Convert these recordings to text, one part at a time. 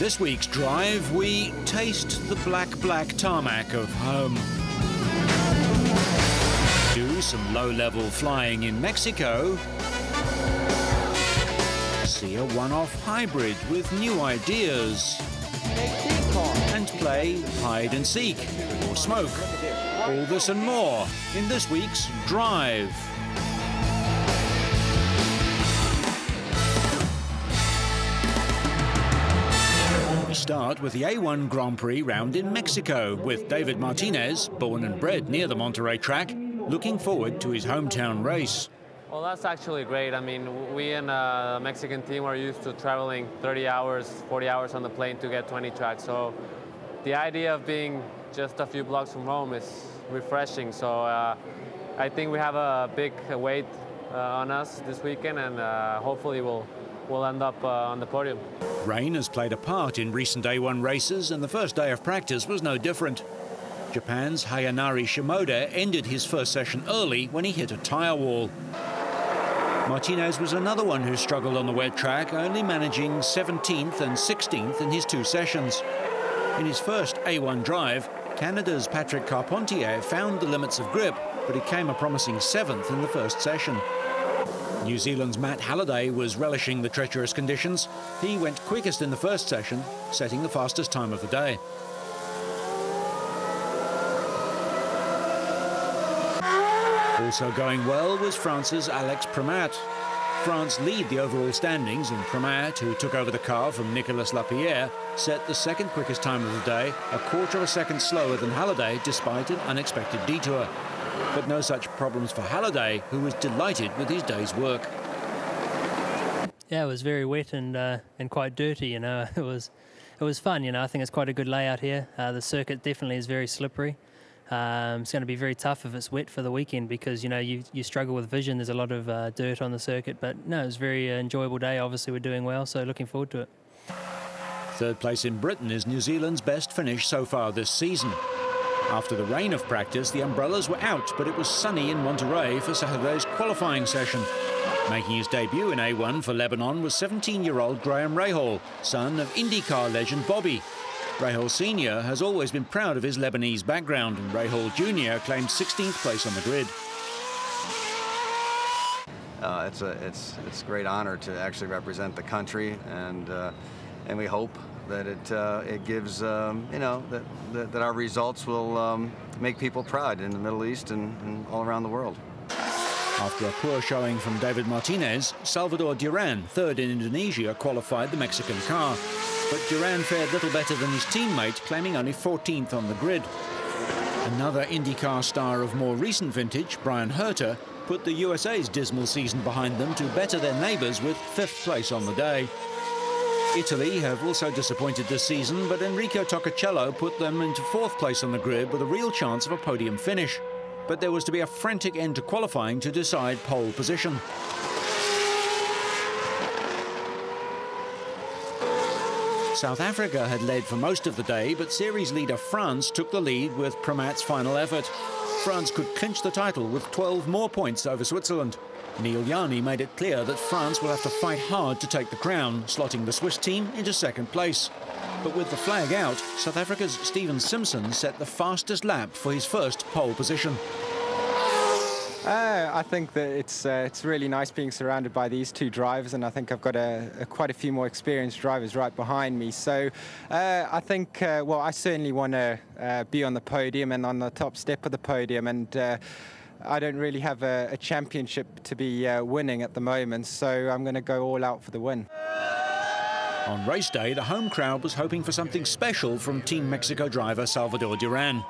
this week's drive, we taste the black tarmac of home. Do some low-level flying in Mexico. See a one-off hybrid with new ideas. And play hide and seek or smoke. All this and more in this week's Drive. We start with the A1 Grand Prix round in Mexico with David Martinez, born and bred near the Monterrey track, looking forward to his hometown race. Well, that's actually great. I mean, we in the Mexican team are used to traveling 30 hours, 40 hours on the plane to get 20 tracks. So the idea of being just a few blocks from home is refreshing. So I think we have a big weight on us this weekend, and hopefully we'll end up on the podium. Rain has played a part in recent A1 races, and the first day of practice was no different. Japan's Hayanari Shimoda ended his first session early when he hit a tyre wall. Martinez was another one who struggled on the wet track, only managing 17th and 16th in his two sessions. In his first A1 drive, Canada's Patrick Carpentier found the limits of grip, but he came a promising 7th in the first session. New Zealand's Matt Halliday was relishing the treacherous conditions. He went quickest in the first session, setting the fastest time of the day. Also going well was France's Alex Premat. France lead the overall standings, and Premat, who took over the car from Nicolas Lapierre, set the second quickest time of the day, a quarter of a second slower than Halliday despite an unexpected detour. But no such problems for Halliday, who was delighted with his day's work. Yeah, it was very wet and quite dirty, you know. It was fun, you know. I think it's quite a good layout here. The circuit definitely is very slippery. It's going to be very tough if it's wet for the weekend because, you know, you struggle with vision. There's a lot of dirt on the circuit. But, no, it was a very enjoyable day. Obviously, we're doing well, so looking forward to it. Third place in Britain is New Zealand's best finish so far this season. After the rain of practice, the umbrellas were out, but it was sunny in Monterrey for Saturday's qualifying session. Making his debut in A1 for Lebanon was 17-year-old Graham Rahal, son of IndyCar legend Bobby. Rahal Sr. has always been proud of his Lebanese background, and Rahal Jr. claimed 16th place on the grid. It's a great honor to actually represent the country, and we hope that it gives you know, that our results will make people proud in the Middle East and all around the world. After a poor showing from David Martinez, Salvador Duran, third in Indonesia, qualified the Mexican car. But Duran fared little better than his teammate, claiming only 14th on the grid. Another IndyCar star of more recent vintage, Brian Herter, put the USA's dismal season behind them to better their neighbours with 5th place on the day. Italy have also disappointed this season, but Enrico Toccacello put them into 4th place on the grid with a real chance of a podium finish. But there was to be a frantic end to qualifying to decide pole position. South Africa had led for most of the day, but series leader France took the lead with Premat's final effort. France could clinch the title with 12 more points over Switzerland. Neil Jani made it clear that France will have to fight hard to take the crown, slotting the Swiss team into 2nd place. But with the flag out, South Africa's Steven Simpson set the fastest lap for his first pole position. I think that it's really nice being surrounded by these two drivers, and I think I've got quite a few more experienced drivers right behind me. So I think, well, I certainly want to be on the podium and on the top step of the podium, and I don't really have a championship to be winning at the moment, so I'm going to go all out for the win. On race day, the home crowd was hoping for something special from Team Mexico driver Salvador Duran.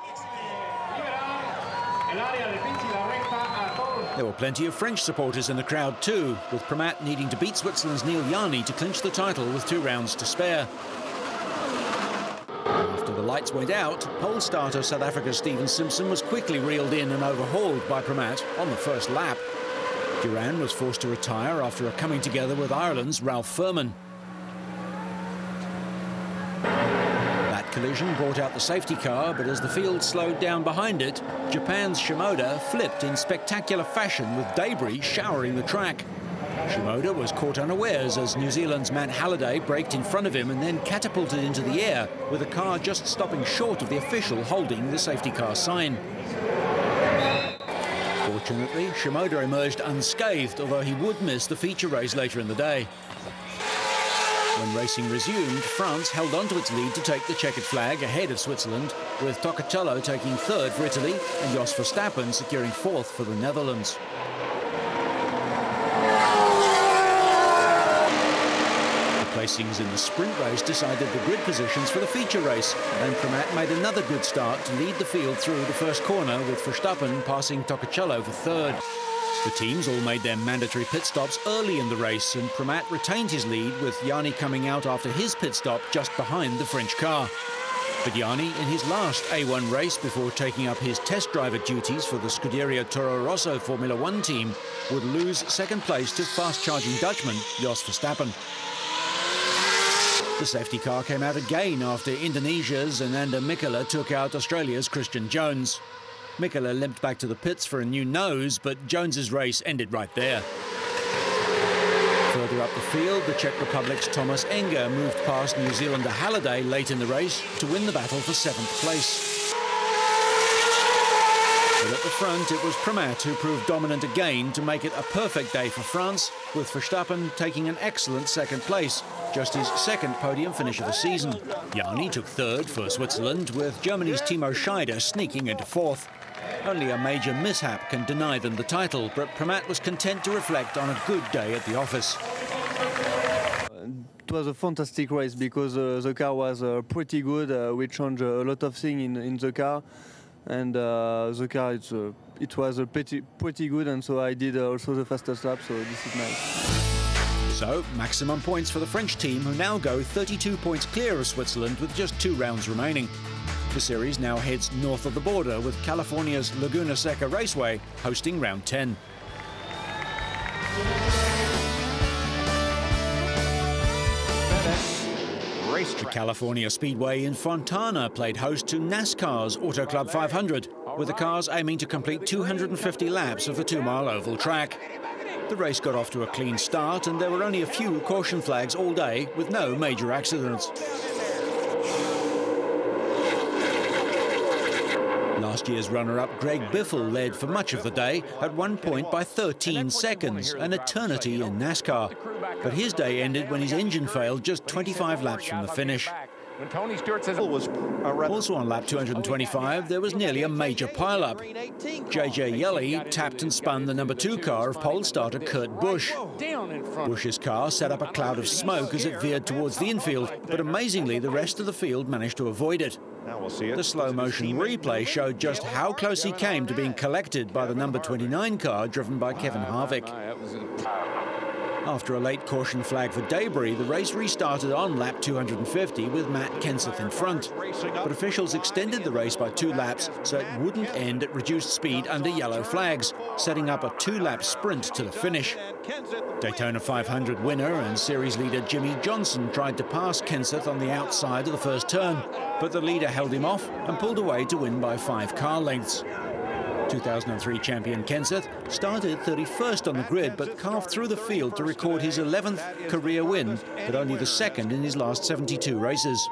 There were plenty of French supporters in the crowd too, with Premat needing to beat Switzerland's Neil Jani to clinch the title with 2 rounds to spare. After the lights went out, pole starter South Africa's Steven Simpson was quickly reeled in and overhauled by Premat on the first lap. Duran was forced to retire after a coming together with Ireland's Ralph Furman. Collision brought out the safety car, but as the field slowed down behind it, Japan's Shimoda flipped in spectacular fashion with debris showering the track. Shimoda was caught unawares as New Zealand's Matt Halliday braked in front of him and then catapulted into the air, with the car just stopping short of the official holding the safety car sign. Fortunately, Shimoda emerged unscathed, although he would miss the feature race later in the day. When racing resumed, France held on to its lead to take the checkered flag ahead of Switzerland, with Tocacello taking third for Italy and Jos Verstappen securing fourth for the Netherlands. The placings in the sprint race decided the grid positions for the feature race, and Pramac made another good start to lead the field through the first corner, with Verstappen passing Tocacello for third. The teams all made their mandatory pit stops early in the race, and Pramac retained his lead, with Yanni coming out after his pit stop just behind the French car. But Yanni, in his last A1 race before taking up his test driver duties for the Scuderia Toro Rosso Formula One team, would lose second place to fast-charging Dutchman Jos Verstappen. The safety car came out again after Indonesia's Ananda Mikela took out Australia's Christian Jones. Mikela limped back to the pits for a new nose, but Jones's race ended right there. Further up the field, the Czech Republic's Thomas Enger moved past New Zealander Halliday late in the race to win the battle for 7th place. But at the front, it was Pramac who proved dominant again to make it a perfect day for France, with Verstappen taking an excellent second place, just his second podium finish of the season. Yanni took third for Switzerland, with Germany's Timo Scheider sneaking into fourth. Only a major mishap can deny them the title, but Pramac was content to reflect on a good day at the office. It was a fantastic race because the car was pretty good. We changed a lot of things in the car, and the car it was pretty good, and so I did also the fastest lap, so this is nice. So, maximum points for the French team, who now go 32 points clear of Switzerland with just 2 rounds remaining. The series now heads north of the border, with California's Laguna Seca Raceway hosting round 10. The California Speedway in Fontana played host to NASCAR's Auto Club 500, with the cars aiming to complete 250 laps of the 2-mile oval track. The race got off to a clean start, and there were only a few caution flags all day, with no major accidents. Last year's runner-up Greg Biffle led for much of the day, at one point by 13 seconds, an eternity in NASCAR. But his day ended when his engine failed just 25 laps from the finish. Also on lap 225, there was nearly a major pile-up. JJ Yeley tapped and spun the number 2 car of pole starter Kurt Busch. Busch's car set up a cloud of smoke as it veered towards the infield, but amazingly the rest of the field managed to avoid it. The slow-motion replay showed just how close he came to being collected by the number 29 car driven by Kevin Harvick. After a late caution flag for debris, the race restarted on lap 250 with Matt Kenseth in front. But officials extended the race by 2 laps so it wouldn't end at reduced speed under yellow flags, setting up a 2-lap sprint to the finish. Daytona 500 winner and series leader Jimmy Johnson tried to pass Kenseth on the outside of the first turn, but the leader held him off and pulled away to win by 5 car lengths. 2003 champion Kenseth started 31st on the grid, but carved through the field to record his 11th career win, but only the 2nd in his last 72 races.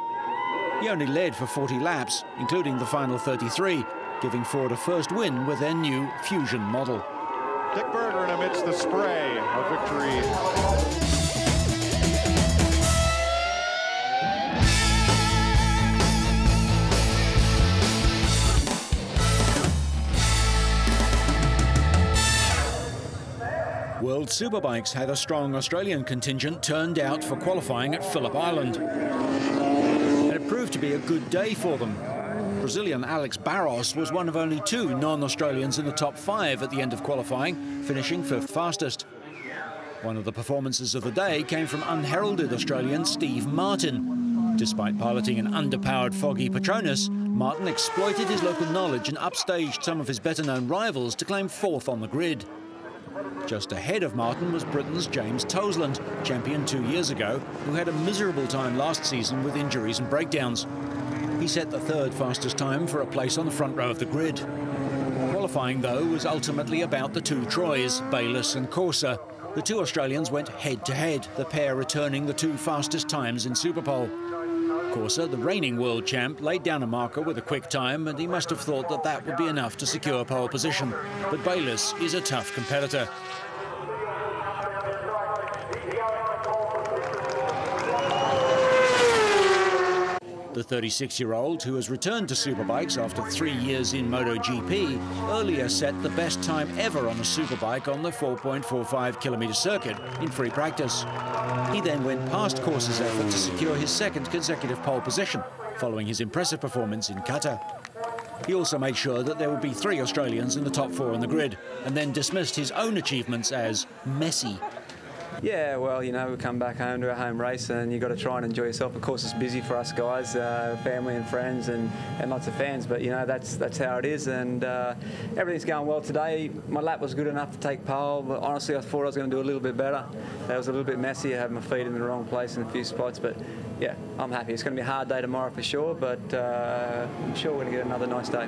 He only led for 40 laps, including the final 33, giving Ford a first win with their new Fusion model. Dick Berggren amidst the spray of victory. World Superbikes had a strong Australian contingent turned out for qualifying at Phillip Island. And it proved to be a good day for them. Brazilian Alex Barros was one of only 2 non-Australians in the top 5 at the end of qualifying, finishing 5th fastest. One of the performances of the day came from unheralded Australian Steve Martin. Despite piloting an underpowered Foggy Petronas, Martin exploited his local knowledge and upstaged some of his better-known rivals to claim 4th on the grid. Just ahead of Martin was Britain's James Toseland, champion 2 years ago, who had a miserable time last season with injuries and breakdowns. He set the 3rd fastest time for a place on the front row of the grid. Qualifying, though, was ultimately about the 2 Troys, Bayliss and Corsa, The two Australians went head-to-head, the pair returning the two fastest times in Superpole. Corser, the reigning world champ, laid down a marker with a quick time, and he must have thought that that would be enough to secure pole position. But Bayliss is a tough competitor. The 36-year-old, who has returned to Superbikes after 3 years in MotoGP, earlier set the best time ever on a Superbike on the 4.45-kilometre circuit in free practice. He then went past Corser's effort to secure his second consecutive pole position, following his impressive performance in Qatar. He also made sure that there would be 3 Australians in the top 4 on the grid, and then dismissed his own achievements as messy. Yeah, well, you know, we come back home to a home race and you've got to try and enjoy yourself. Of course, it's busy for us guys, family and friends and lots of fans, but, you know, that's how it is. And everything's going well today. My lap was good enough to take pole, but honestly, I thought I was going to do a little bit better. That was a little bit messy. I had my feet in the wrong place in a few spots, but, yeah, I'm happy. It's going to be a hard day tomorrow for sure, but I'm sure we're going to get another nice day.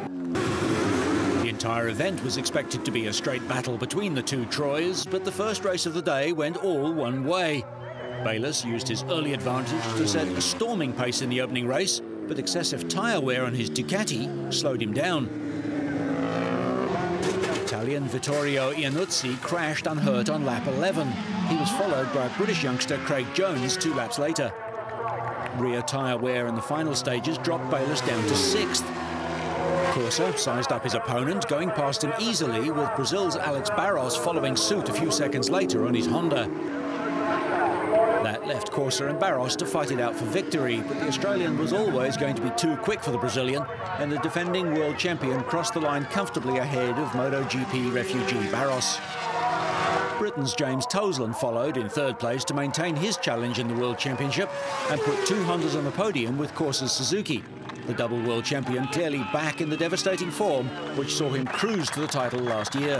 The entire event was expected to be a straight battle between the two Troys, but the first race of the day went all one way. Bayliss used his early advantage to set a storming pace in the opening race, but excessive tyre wear on his Ducati slowed him down. Italian Vittorio Iannuzzi crashed unhurt on lap 11. He was followed by British youngster Craig Jones 2 laps later. Rear tyre wear in the final stages dropped Bayliss down to 6th. Corser sized up his opponent, going past him easily, with Brazil's Alex Barros following suit a few seconds later on his Honda. That left Corser and Barros to fight it out for victory, but the Australian was always going to be too quick for the Brazilian, and the defending world champion crossed the line comfortably ahead of MotoGP refugee Barros. Britain's James Toseland followed in 3rd place to maintain his challenge in the World Championship and put 2 Hondas on the podium with Corser's Suzuki. The double world champion clearly back in the devastating form which saw him cruise to the title last year.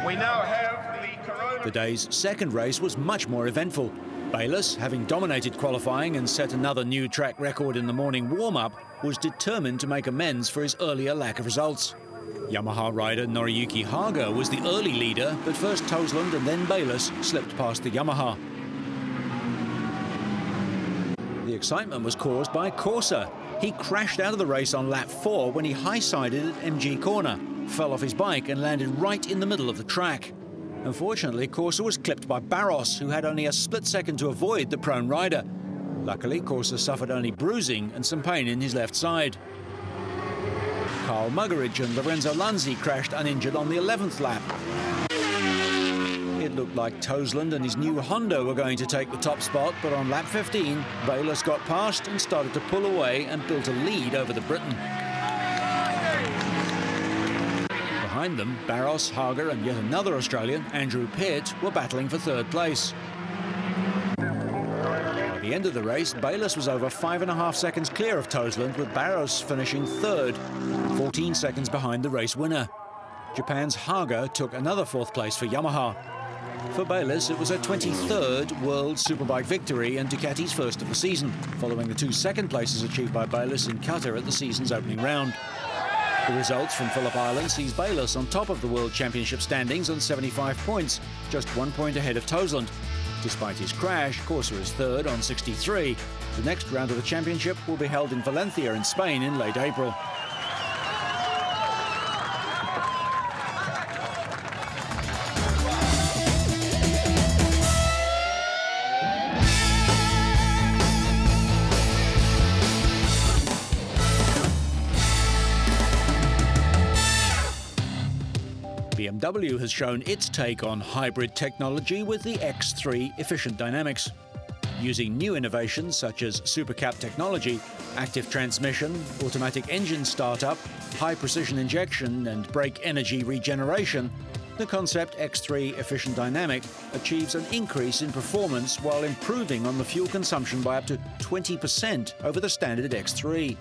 We now have the Corona. The day's second race was much more eventful. Bayliss, having dominated qualifying and set another new track record in the morning warm-up, was determined to make amends for his earlier lack of results. Yamaha rider Noriyuki Haga was the early leader, but first Toseland and then Bayliss slipped past the Yamaha. The excitement was caused by Corser. He crashed out of the race on lap 4 when he high-sided at MG Corner, fell off his bike and landed right in the middle of the track. Unfortunately, Corser was clipped by Barros, who had only a split second to avoid the prone rider. Luckily, Corser suffered only bruising and some pain in his left side. Carl Muggeridge and Lorenzo Lanzi crashed uninjured on the 11th lap. It looked like Toseland and his new Honda were going to take the top spot, but on lap 15, Bayliss got past and started to pull away and built a lead over the Briton. Behind them, Barros, Haga and yet another Australian, Andrew Pitt, were battling for 3rd place. At the end of the race, Bayliss was over 5.5 seconds clear of Toseland, with Barros finishing 3rd, 14 seconds behind the race winner. Japan's Haga took another 4th place for Yamaha. For Bayliss, it was a 23rd World Superbike victory and Ducati's first of the season, following the 2 second places achieved by Bayliss in Qatar at the season's opening round. The results from Phillip Island sees Bayliss on top of the World Championship standings on 75 points, just 1 point ahead of Toseland. Despite his crash, Corser is 3rd on 63. The next round of the championship will be held in Valencia in Spain in late April. BMW has shown its take on hybrid technology with the X3 Efficient Dynamics. Using new innovations such as supercap technology, active transmission, automatic engine startup, high-precision injection and brake energy regeneration, the concept X3 Efficient Dynamic achieves an increase in performance while improving on the fuel consumption by up to 20% over the standard X3.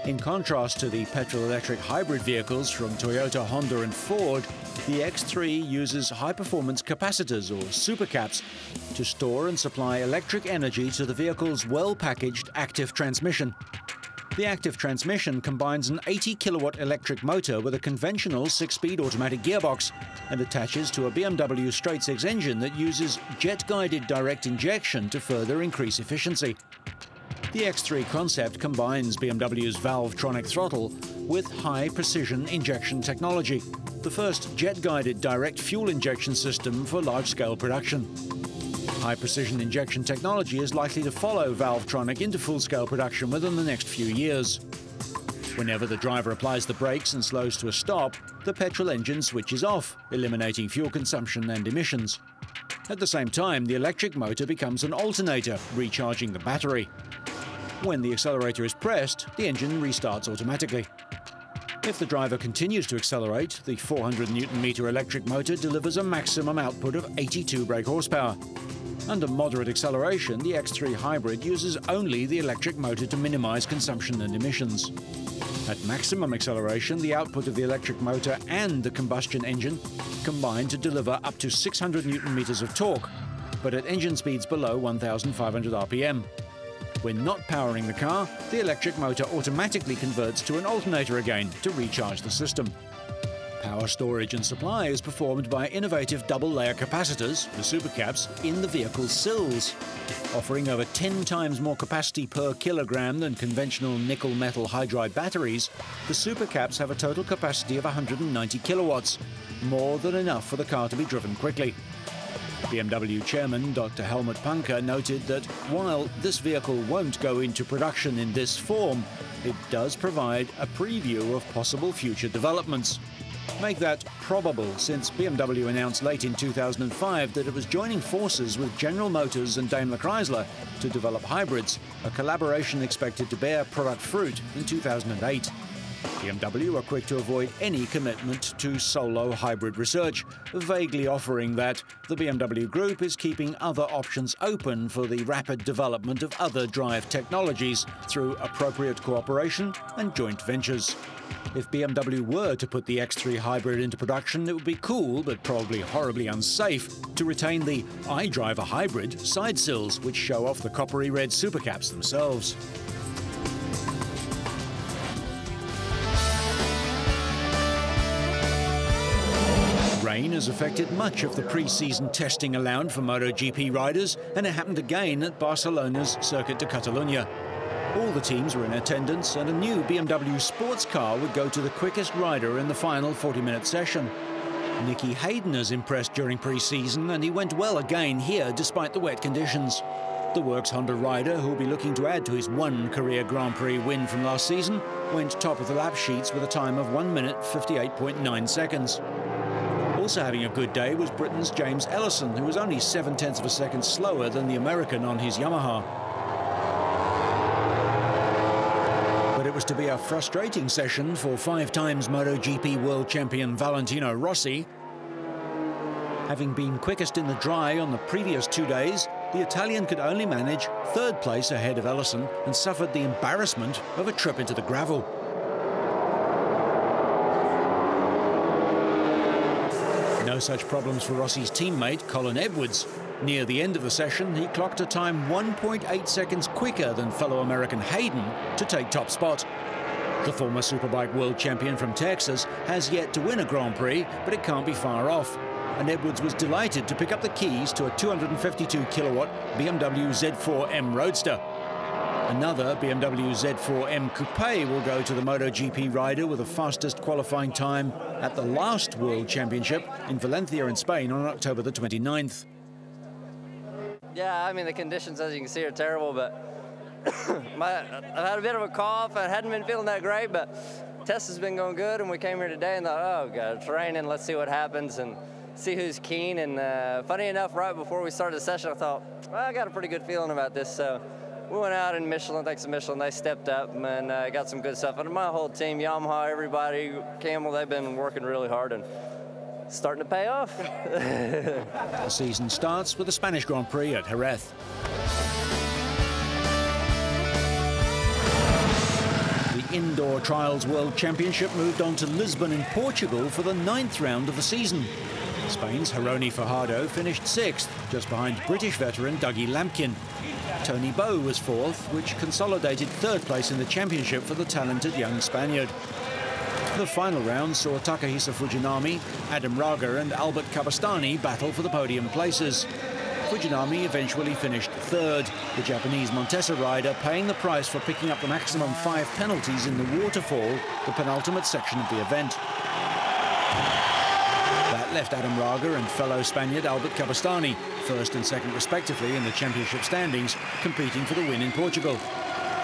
In contrast to the petrol-electric hybrid vehicles from Toyota, Honda and Ford, the X3 uses high-performance capacitors, or supercaps, to store and supply electric energy to the vehicle's well-packaged active transmission. The active transmission combines an 80-kilowatt electric motor with a conventional 6-speed automatic gearbox and attaches to a BMW straight-six engine that uses jet-guided direct injection to further increase efficiency. The X3 concept combines BMW's Valvetronic throttle with high-precision injection technology, the first jet-guided direct fuel injection system for large-scale production. High-precision injection technology is likely to follow Valvetronic into full-scale production within the next few years. Whenever the driver applies the brakes and slows to a stop, the petrol engine switches off, eliminating fuel consumption and emissions. At the same time, the electric motor becomes an alternator, recharging the battery. When the accelerator is pressed, the engine restarts automatically. If the driver continues to accelerate, the 400 Newton-meter electric motor delivers a maximum output of 82 brake horsepower. Under moderate acceleration, the X3 Hybrid uses only the electric motor to minimize consumption and emissions. At maximum acceleration, the output of the electric motor and the combustion engine combine to deliver up to 600 Newton-meters of torque, but at engine speeds below 1,500 RPM. When not powering the car, the electric motor automatically converts to an alternator again to recharge the system. Power storage and supply is performed by innovative double-layer capacitors, the supercaps, in the vehicle's sills. Offering over 10 times more capacity per kilogram than conventional nickel-metal hydride batteries, the supercaps have a total capacity of 190 kilowatts, more than enough for the car to be driven quickly. BMW chairman Dr. Helmut Panke noted that while this vehicle won't go into production in this form, it does provide a preview of possible future developments. Make that probable, since BMW announced late in 2005 that it was joining forces with General Motors and Daimler Chrysler to develop hybrids, a collaboration expected to bear product fruit in 2008. BMW are quick to avoid any commitment to solo hybrid research, vaguely offering that the BMW Group is keeping other options open for the rapid development of other drive technologies through appropriate cooperation and joint ventures. If BMW were to put the X3 Hybrid into production, it would be cool, but probably horribly unsafe, to retain the iDriver Hybrid side sills, which show off the coppery red supercaps themselves. Rain has affected much of the pre-season testing allowed for MotoGP riders, and it happened again at Barcelona's Circuit de Catalunya. All the teams were in attendance, and a new BMW sports car would go to the quickest rider in the final 40-minute session. Nicky Hayden has impressed during pre-season, and he went well again here despite the wet conditions. The Works Honda rider, who will be looking to add to his one career Grand Prix win from last season, went top of the lap sheets with a time of 1 minute 58.9 seconds. Also having a good day was Britain's James Ellison, who was only 0.7 of a second slower than the American on his Yamaha. But it was to be a frustrating session for 5 times MotoGP world champion Valentino Rossi. Having been quickest in the dry on the previous 2 days, the Italian could only manage 3rd place ahead of Ellison and suffered the embarrassment of a trip into the gravel. No such problems for Rossi's teammate, Colin Edwards. Near the end of the session, he clocked a time 1.8 seconds quicker than fellow American Hayden to take top spot. The former Superbike world champion from Texas has yet to win a Grand Prix, but it can't be far off. And Edwards was delighted to pick up the keys to a 252-kilowatt BMW Z4M Roadster. Another BMW Z4M Coupe will go to the MotoGP rider with the fastest qualifying time at the last World Championship in Valencia in Spain on October the 29th. Yeah, I mean, the conditions, as you can see, are terrible, but I've had a bit of a cough. I hadn't been feeling that great, but test has been going good, and we came here today and thought, oh, God, it's raining. Let's see what happens and see who's keen. And funny enough, right before we started the session, I thought, well, I got a pretty good feeling about this. So we went out in Michelin, thanks to Michelin, they stepped up and got some good stuff. And my whole team, Yamaha, everybody, Camel, they've been working really hard and starting to pay off. The season starts with the Spanish Grand Prix at Jerez. The Indoor Trials World Championship moved on to Lisbon in Portugal for the 9th round of the season. Spain's Jeroni Fajardo finished 6th, just behind British veteran Dougie Lampkin. Tony Bowe was 4th, which consolidated 3rd place in the championship for the talented young Spaniard. The final round saw Takahisa Fujinami, Adam Raga and Albert Kabastani battle for the podium places. Fujinami eventually finished 3rd, the Japanese Montesa rider paying the price for picking up the maximum 5 penalties in the waterfall, the penultimate section of the event. That left Adam Raga and fellow Spaniard Albert Kabastani, 1st and 2nd respectively in the championship standings, competing for the win in Portugal.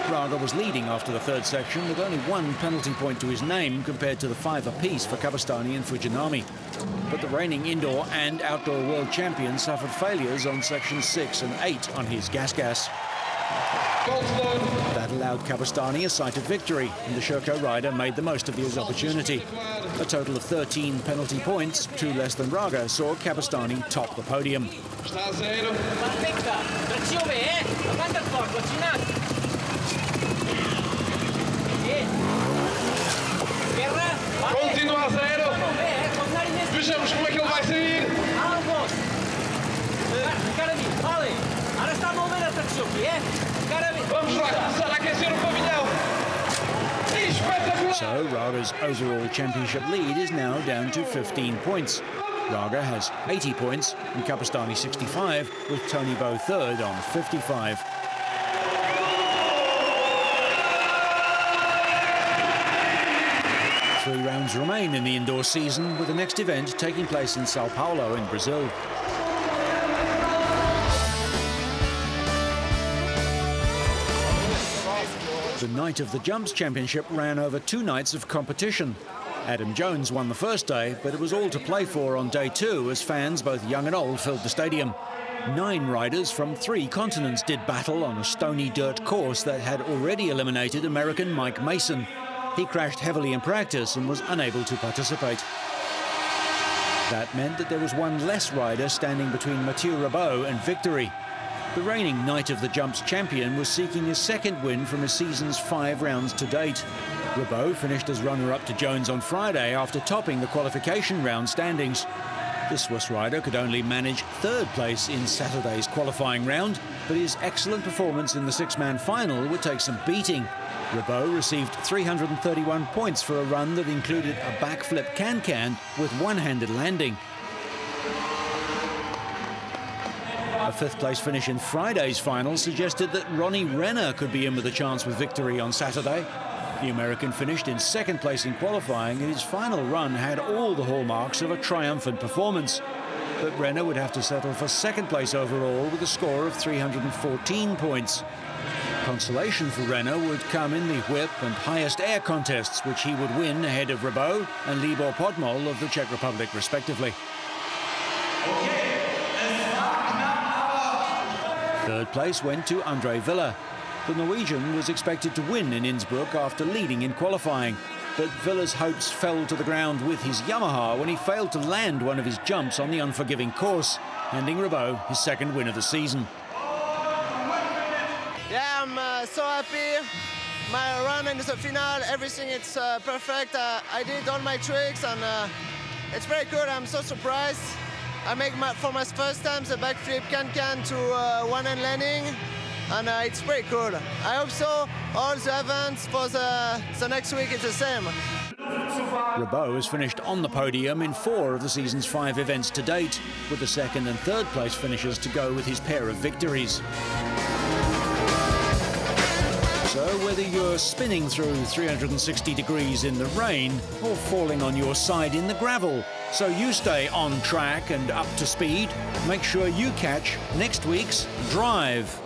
Raga was leading after the 3rd section with only 1 penalty point to his name compared to the 5 apiece for Kabastani and Fujinami. But the reigning indoor and outdoor world champion suffered failures on sections 6 and 8 on his gas. That allowed Kabastani a sighted victory, and the Sherco rider made the most of his opportunity. A total of 13 penalty points, 2 less than Raga, saw Kabastani top the podium. Continua a 0. Vejamos como é que ele vai sair. Vamos lá começar a aquecer o pavilhão. So Raga's overall championship lead is now down to 15 points. Raga has 80 points and Kabastani 65, with Tony Bowe 3rd on 55. Three rounds remain in the indoor season, with the next event taking place in Sao Paulo in Brazil. The Night of the Jumps Championship ran over 2 nights of competition. Adam Jones won the first day, but it was all to play for on day 2 as fans, both young and old, filled the stadium. 9 riders from 3 continents did battle on a stony dirt course that had already eliminated American Mike Mason. He crashed heavily in practice and was unable to participate. That meant that there was 1 less rider standing between Mathieu Rebau and victory. The reigning Night of the Jumps champion was seeking his 2nd win from his season's 5 rounds to date. Rebau finished as runner-up to Jones on Friday after topping the qualification round standings. The Swiss rider could only manage 3rd place in Saturday's qualifying round, but his excellent performance in the 6-man final would take some beating. Rebau received 331 points for a run that included a backflip can-can with one-handed landing. A 5th place finish in Friday's final suggested that Ronnie Renner could be in with a chance with victory on Saturday. The American finished in 2nd place in qualifying, and his final run had all the hallmarks of a triumphant performance. But Renner would have to settle for 2nd place overall with a score of 314 points. Consolation for Renner would come in the whip and highest air contests, which he would win ahead of Rebau and Libor Podmol of the Czech Republic, respectively. 3rd place went to Andre Villa. The Norwegian was expected to win in Innsbruck after leading in qualifying, but Villa's hopes fell to the ground with his Yamaha when he failed to land one of his jumps on the unforgiving course, handing Rebau his 2nd win of the season. Yeah, I'm so happy. My run into the final, everything is perfect. I did all my tricks and it's very good. I'm so surprised. I make for my first time the backflip can-can to one-hand landing, and it's pretty cool. I hope so. All the events for the next week is the same. Rebau has finished on the podium in 4 of the season's 5 events to date, with the 2nd and 3rd place finishes to go with his pair of victories. So whether you're spinning through 360 degrees in the rain or falling on your side in the gravel, so you stay on track and up to speed, make sure you catch next week's Drive.